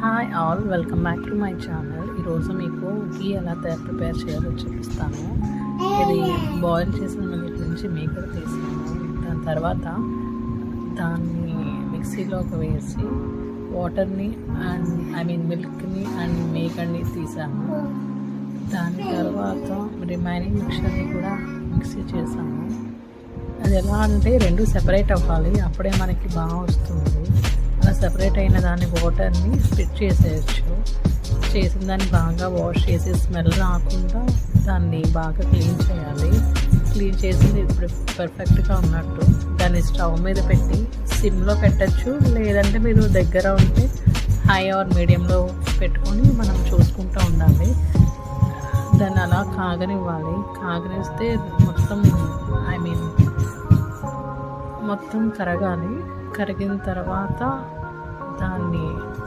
Hi all, welcome back to my channel. ఈరోజు మీకు ఘీ ఎలా ప్రిపేర్ చేయాలో చూపిస్తాను. ఇది బాయిల్ చేసిన మిల్క్ నుంచి మేకర్ తీసాను. దాని తర్వాత దాన్ని మిక్సీలోకి వేసి వాటర్ని మిల్క్ని అండ్ మేకర్ని తీసాను. దాని తర్వాత రిమైనింగ్ మిక్చర్ని కూడా మిక్సీ చేసాను. అది ఎలా అంటే రెండు సెపరేట్ అవ్వాలి, అప్పుడే మనకి బాగా వస్తుంది. అలా సెపరేట్ అయిన దాన్ని వాటర్ని స్ప్లిట్ చేసేయచ్చు. చేసిన దాన్ని బాగా వాష్ చేసి స్మెల్ రాకుండా దాన్ని బాగా క్లీన్ చేయాలి. క్లీన్ చేసింది ఇప్పుడు పర్ఫెక్ట్గా ఉన్నట్టు దాన్ని స్టవ్ మీద పెట్టి సిమ్లో పెట్టచ్చు, లేదంటే మీరు దగ్గర ఉంటే హై ఆర్ మీడియంలో పెట్టుకొని మనం చూసుకుంటూ ఉండాలి. దాన్ని అలా కాగనివ్వాలి. కాగనిస్తే మొత్తం కరగాలి. కరిగిన తర్వాత దాన్ని